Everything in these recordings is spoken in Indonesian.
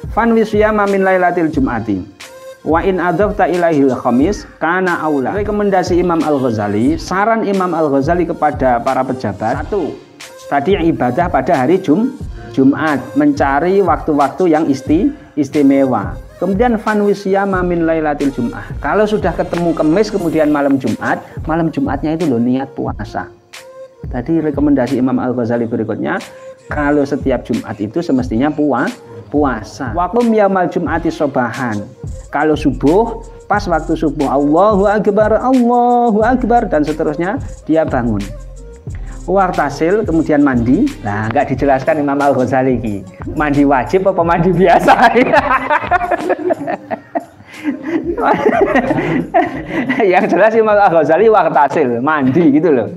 Fan wisiyama min lailatil jum'ati wa in adafta ilaihil khamis kana aula. Rekomendasi Imam Al-Ghazali, saran Imam Al-Ghazali kepada para pejabat, satu, tadi ibadah pada hari Jumat, mencari waktu-waktu yang istimewa. Kemudian fan wisiyama min lailatil jum'ah, kalau sudah ketemu Kamis kemudian malam Jumatnya itu loh niat puasa. Tadi rekomendasi Imam Al-Ghazali berikutnya, kalau setiap Jumat itu semestinya puasa. Waqum yaumal jum'ati sobahan, kalau subuh, pas waktu subuh Allahu Akbar dan seterusnya dia bangun. Wartasil, kemudian mandi. Nah, nggak dijelaskan Imam Al-Ghazali ki. Mandi wajib apa mandi biasa? Yang jelas Imam Al-Ghazali wartasil, mandi gitu loh.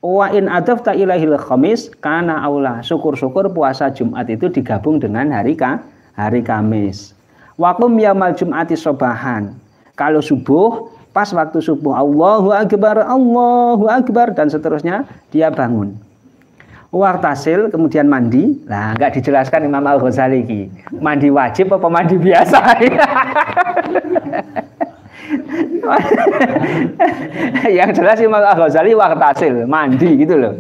Wa in adafta ilaihil khamis kana aula. Syukur-syukur puasa Jumat itu digabung dengan hari Kamis. Waqum yaumal jum'ati sobahan, kalau subuh, pas waktu subuh Allahu Akbar dan seterusnya dia bangun. Wartasil, kemudian mandi. Nah, nggak dijelaskan Imam Al-Ghazali ki. Mandi wajib apa mandi biasa? Yang jelas Imam Al-Ghazali wartasil, mandi gitu loh.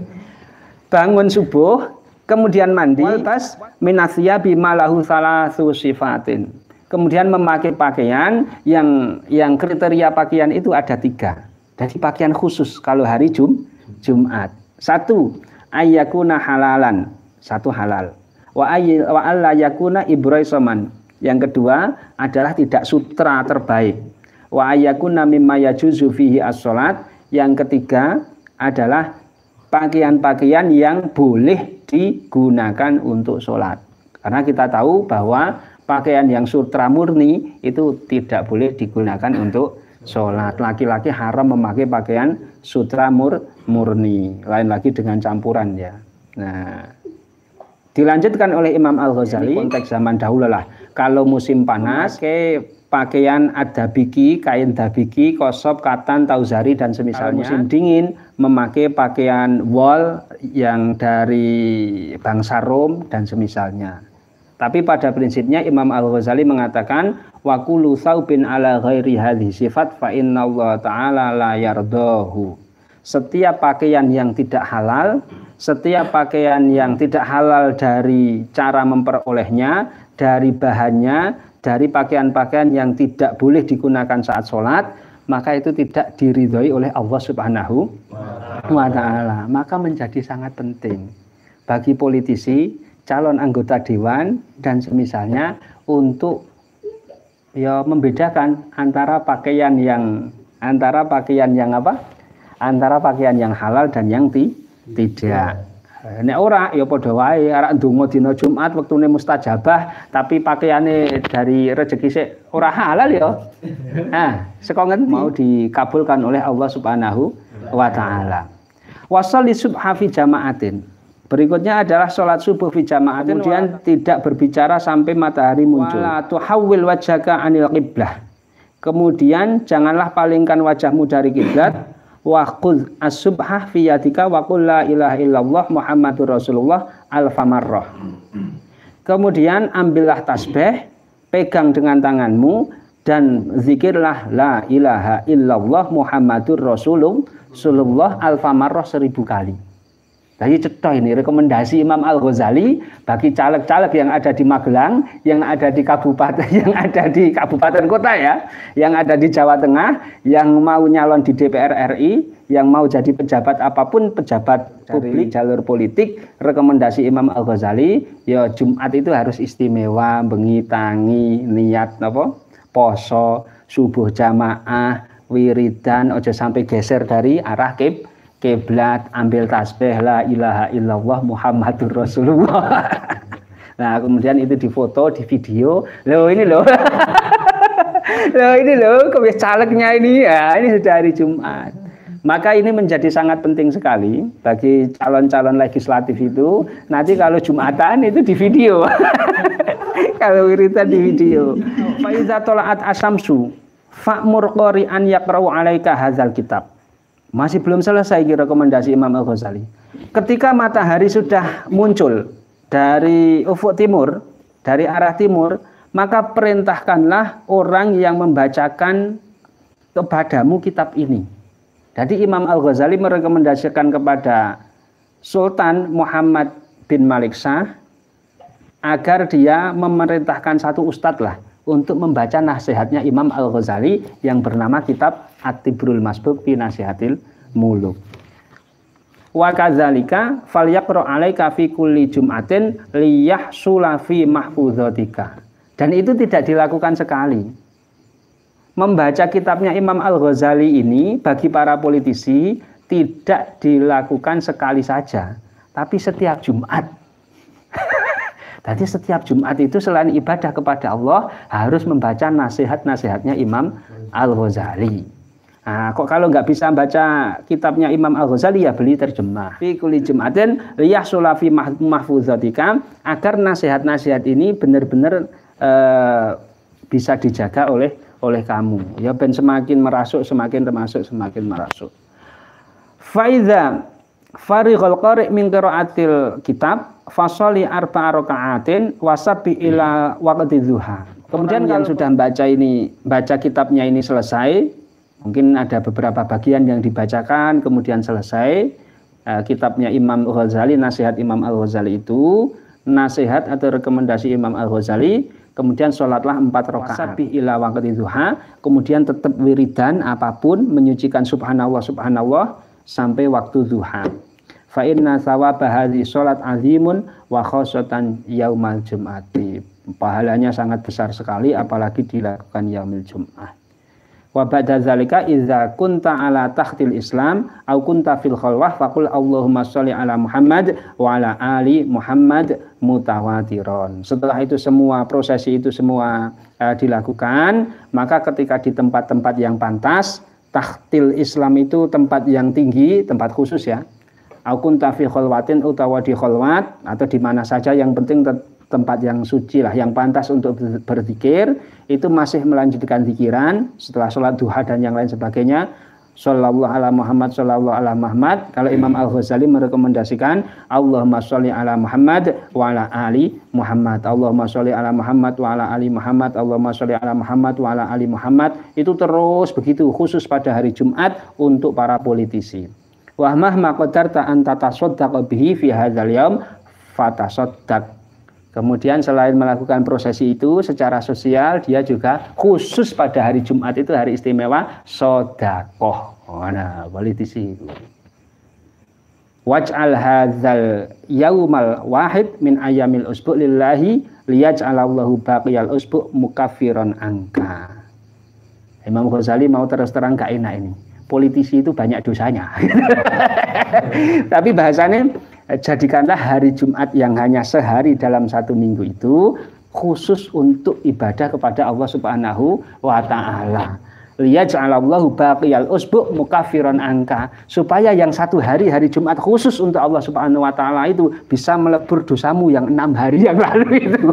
Bangun subuh, kemudian mandi. Walbas minasyabi malahu salasu sifatin. Kemudian memakai pakaian yang kriteria pakaian itu ada 3. Jadi pakaian khusus kalau hari Jumat. 1, ayyakuna halalan, 1 halal. Wa alla yakuna ibraisaman. Yang kedua adalah tidak sutra terbaik. Wa ayyakuna mimma yajuzu fihi as-shalat. Yang ketiga adalah pakaian-pakaian yang boleh digunakan untuk sholat. Karena kita tahu bahwa pakaian yang sutra murni itu tidak boleh digunakan untuk sholat. Laki-laki haram memakai pakaian sutra murni. Lain lagi dengan campuran ya. Nah, dilanjutkan oleh Imam Al-Ghazali, konteks zaman dahulu lah. Kalau musim panas, pakaian adabiki, kain dabiki, kosob, katan, tauzari dan semisalnya. Musim dingin memakai pakaian wol yang dari bangsa Rom dan semisalnya. Tapi pada prinsipnya Imam Al-Ghazali mengatakan wa kullu thawbin ala ghairi hadhi sifat fa innallaha ta'ala la yardahu. Setiap pakaian yang tidak halal, setiap pakaian yang tidak halal dari cara memperolehnya, dari bahannya, dari pakaian-pakaian yang tidak boleh digunakan saat sholat, maka itu tidak diridhoi oleh Allah Subhanahu wa ta'ala. Maka menjadi sangat penting bagi politisi, calon anggota dewan dan semisalnya untuk ya membedakan antara pakaian yang apa? Antara pakaian yang halal dan yang tidak. Nek ora ya padha wae arek ndonga dina Jumat wektune mustajabah tapi pakaiane dari rezeki sik ora halal ya. Nah, saka ngendi mau dikabulkan oleh Allah Subhanahu wa taala. Wa sholli subha fi jama'atin. Berikutnya adalah sholat subuh fi jama'ah. Kemudian tidak berbicara sampai matahari muncul. Wala tuhawwil wajhaka anil qiblah. Kemudian janganlah palingkan wajahmu dari kiblat. Wa qul as-subhah fi yadika wa qul la ilaha illallah Muhammadur Rasulullah alfamarrah. Kemudian ambillah tasbih, pegang dengan tanganmu dan zikirlah la ilaha illallah Muhammadur Rasulullah alfamarrah 1000 kali. Jadi cetha ini rekomendasi Imam Al-Ghazali bagi caleg-caleg yang ada di Magelang, yang ada di kabupaten kota ya, yang ada di Jawa Tengah, yang mau nyalon di DPR RI, yang mau jadi pejabat apapun, pejabat publik, jalur politik, rekomendasi Imam Al-Ghazali, ya Jumat itu harus istimewa, bengi tangi, niat apa? Poso, subuh jamaah, wiridan, ojo sampai geser dari arah kiblat, ambil tasbih la ilaha illallah Muhammadur Rasulullah. Nah, kemudian itu difoto, di video. Loh ini loh. Loh ini loh, kebiasaan calegnya ini ya, ini sudah hari Jumat. Maka ini menjadi sangat penting sekali bagi calon-calon legislatif itu. Nanti kalau Jumatan itu di video. Kalau wiridan di video. Fa iza tala'at asyamsu fa'mur qari'an yaqra'u 'alaika hadzal kitab. Masih belum selesai rekomendasi Imam Al-Ghazali. Ketika matahari sudah muncul dari ufuk timur, dari arah timur, maka perintahkanlah orang yang membacakan kepadamu kitab ini. Jadi Imam Al-Ghazali merekomendasikan kepada Sultan Muhammad bin Malik Shah agar dia memerintahkan satu ustadz lah untuk membaca nasihatnya Imam Al-Ghazali yang bernama kitab At-Tibrul Masbuk fi Nasihatil Muluk. Wa kadzalika falyaqra 'alaika fi kulli jum'atin liyahsula fi mahfuzatika. Dan itu tidak dilakukan sekali. Membaca kitabnya Imam Al-Ghazali ini bagi para politisi tidak dilakukan sekali saja, tapi setiap Jumat. Jadi setiap Jumat itu selain ibadah kepada Allah harus membaca nasihat-nasihatnya Imam Al-Ghazali. Nah, kok kalau nggak bisa baca kitabnya Imam Al-Ghazali ya beli terjemah. Fi kulli Jum'atin liyahsula fi mahfuzatika, agar nasihat-nasihat ini benar-benar bisa dijaga oleh kamu. Ya ben semakin merasuk, semakin termasuk, semakin merasuk. Faiza farighal qari' min qiraatil kitab fasoli arba'a raka'atin wasabbi ila waqti dzuha. Kemudian kalau sudah baca kitabnya ini selesai, mungkin ada beberapa bagian yang dibacakan kemudian selesai, kitabnya Imam Al-Ghazali, nasihat Imam Al-Ghazali itu, nasihat atau rekomendasi Imam Al-Ghazali, kemudian sholatlah 4 rakaat wasabbi ila waqti dzuha, kemudian tetap wiridan apapun menyucikan subhanallah subhanallah sampai waktu zuha. Fa inna thawaba hadhihi sholat azimun wa khossatan yaumal jum'ati. Pahalanya sangat besar sekali apalagi dilakukan yaumil jum'ah. Wa ba'da zalika idza kunta ala takhtil Islam au kunta fil khalwah faqul Allahumma sholli ala Muhammad wa ala ali Muhammad mutawatiron. Setelah itu semua prosesi itu semua dilakukan, maka ketika di tempat-tempat yang pantas, takhtil Islam itu tempat yang tinggi, tempat khusus ya. Au kunta fi khalwatin utawa di khalwat atau di mana saja, yang penting tempat yang suci lah, yang pantas untuk berzikir, itu masih melanjutkan zikiran setelah sholat duha dan yang lain sebagainya. Shallallahu ala Muhammad, shallallahu ala Muhammad. Kalau Imam Al-Ghazali merekomendasikan Allahumma sholli ala Muhammad wa ala ali Muhammad. Allahumma sholli ala Muhammad wa ala ali Muhammad. Allahumma sholli ala Muhammad wa ala ali Muhammad. Itu terus begitu, khusus pada hari Jumat untuk para politisi. Wa mahma qadarta an tatasaddaq bihi fi hadzal yaum fatasaddaq. Kemudian selain melakukan prosesi itu secara sosial, dia juga khusus pada hari Jumat itu hari istimewa sedekah. Nah, politisi itu. Waj'al hadzal yaumal wahid min ayyamil usbu' lillahi liyaj'alallahu baqiyal usbu' mukaffiran anka. Imam Ghazali mau terus terang gak enak ini. Politisi itu banyak dosanya. Tapi bahasanya jadikanlah hari Jumat yang hanya sehari dalam satu minggu itu khusus untuk ibadah kepada Allah Subhanahu wa ta'ala. Liyaj'alallahu baqiyal usbu' mukaffiran anka, supaya yang satu hari Jumat khusus untuk Allah Subhanahu wa ta'ala itu bisa melebur dosamu yang 6 hari yang lalu itu.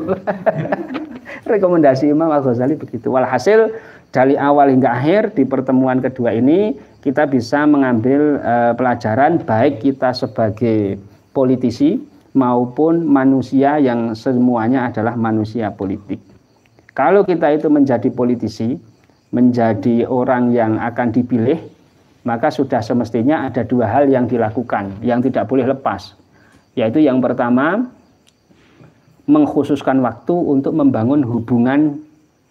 Rekomendasi Imam Al-Ghazali begitu. Walhasil dari awal hingga akhir di pertemuan kedua ini kita bisa mengambil pelajaran, baik kita sebagai politisi maupun manusia yang semuanya adalah manusia politik. Kalau kita itu menjadi politisi, menjadi orang yang akan dipilih, maka sudah semestinya ada 2 hal yang dilakukan yang tidak boleh lepas. Yaitu yang pertama, mengkhususkan waktu untuk membangun hubungan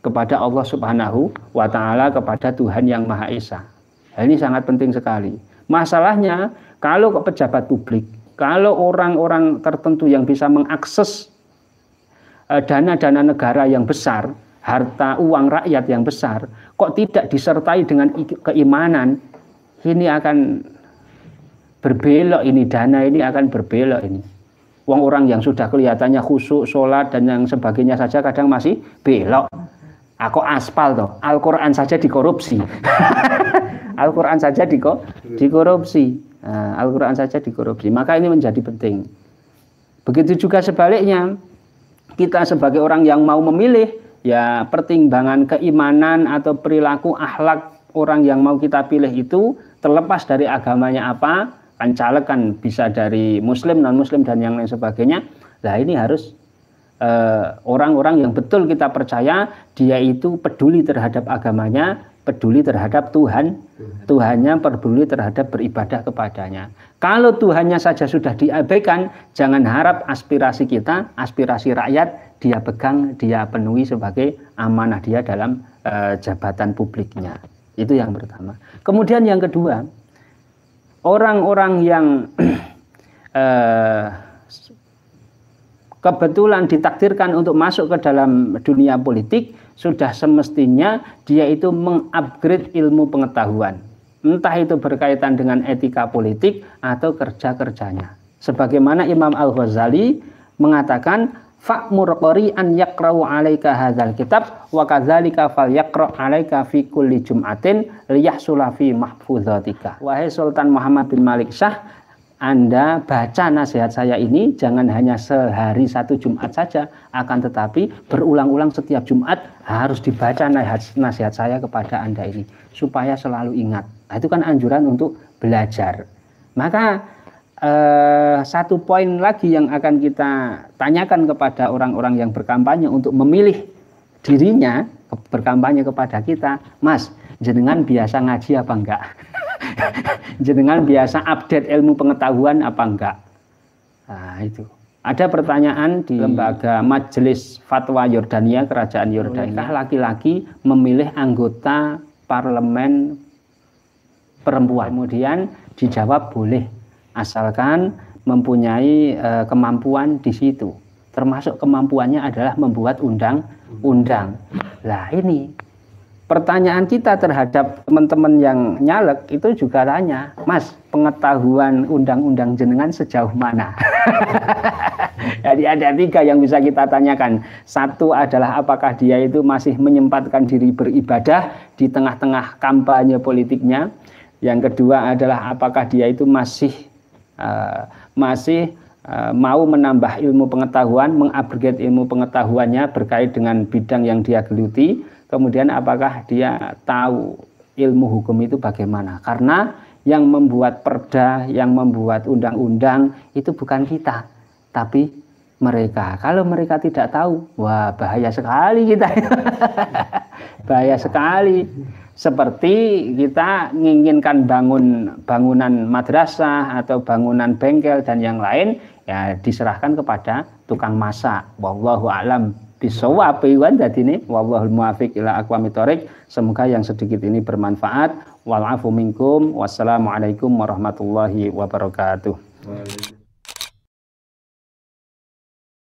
kepada Allah Subhanahu wa ta'ala, kepada Tuhan yang Maha Esa. Ini sangat penting sekali. Masalahnya kalau pejabat publik, kalau orang-orang tertentu yang bisa mengakses dana-dana negara yang besar, harta uang rakyat yang besar, kok tidak disertai dengan keimanan, ini akan berbelok, ini dana ini akan berbelok ini. Orang yang sudah kelihatannya khusyuk, sholat dan yang sebagainya saja kadang masih belok. Aku aspal toh, Al-Quran saja dikorupsi. Al-Quran saja dikorupsi. Nah, Al-Quran saja dikorupsi. Maka ini menjadi penting. Begitu juga sebaliknya, kita sebagai orang yang mau memilih, ya pertimbangan keimanan atau perilaku akhlak orang yang mau kita pilih itu terlepas dari agamanya apa, kan caleg kan bisa dari muslim, non muslim dan yang lain sebagainya. Nah ini harus orang-orang yang betul kita percaya dia itu peduli terhadap agamanya, peduli terhadap Tuhannya, peduli terhadap beribadah kepadanya. Kalau Tuhannya saja sudah diabaikan, jangan harap aspirasi kita, aspirasi rakyat dia pegang, dia penuhi sebagai amanah dia dalam jabatan publiknya. Itu yang pertama. Kemudian yang kedua, orang-orang yang kebetulan ditakdirkan untuk masuk ke dalam dunia politik, sudah semestinya dia itu mengupgrade ilmu pengetahuan. Entah itu berkaitan dengan etika politik atau kerja-kerjanya. Sebagaimana Imam Al-Ghazali mengatakan, fa'mur qari'an yaqra'u 'alaika hadzal kitab wa kadzalika falyaqra' 'alaika fi kulli jum'atin liyahsula fi mahfuzatika. Wahai Sultan Muhammad bin Malik Shah, Anda baca nasihat saya ini jangan hanya sehari satu Jumat saja, akan tetapi berulang-ulang setiap Jumat harus dibaca nasihat saya kepada Anda ini supaya selalu ingat. Nah, itu kan anjuran untuk belajar. Maka satu poin lagi yang akan kita tanyakan kepada orang-orang yang berkampanye untuk memilih dirinya berkampanye kepada kita, Mas, jenengan biasa ngaji apa enggak? Jenengan biasa update ilmu pengetahuan apa enggak? Nah, itu. Ada pertanyaan di lembaga Majelis Fatwa Yordania, Kerajaan Yordania, laki-laki memilih anggota parlemen perempuan. Kemudian dijawab boleh, asalkan mempunyai kemampuan di situ. Termasuk kemampuannya adalah membuat undang-undang. Lah ini pertanyaan kita terhadap teman-teman yang nyalek itu juga tanya, Mas, pengetahuan undang-undang jenengan sejauh mana? Jadi ada 3 yang bisa kita tanyakan. Satu adalah apakah dia itu masih menyempatkan diri beribadah di tengah-tengah kampanye politiknya. Yang kedua adalah apakah dia itu masih mau menambah ilmu pengetahuan, mengupgrade ilmu pengetahuannya berkait dengan bidang yang dia geluti. Kemudian apakah dia tahu ilmu hukum itu bagaimana? Karena yang membuat perda, yang membuat undang-undang itu bukan kita, tapi mereka. Kalau mereka tidak tahu, wah bahaya sekali kita. Bahaya sekali. Seperti kita menginginkan bangunan madrasah atau bangunan bengkel dan yang lain, ya diserahkan kepada tukang masak. Wallahu a'lam bishawab. Wallahul muwaffiq ila aqwamit thoriq. Semoga yang sedikit ini bermanfaat. Wal afu minkum. Wassalamualaikum warahmatullahi wabarakatuh.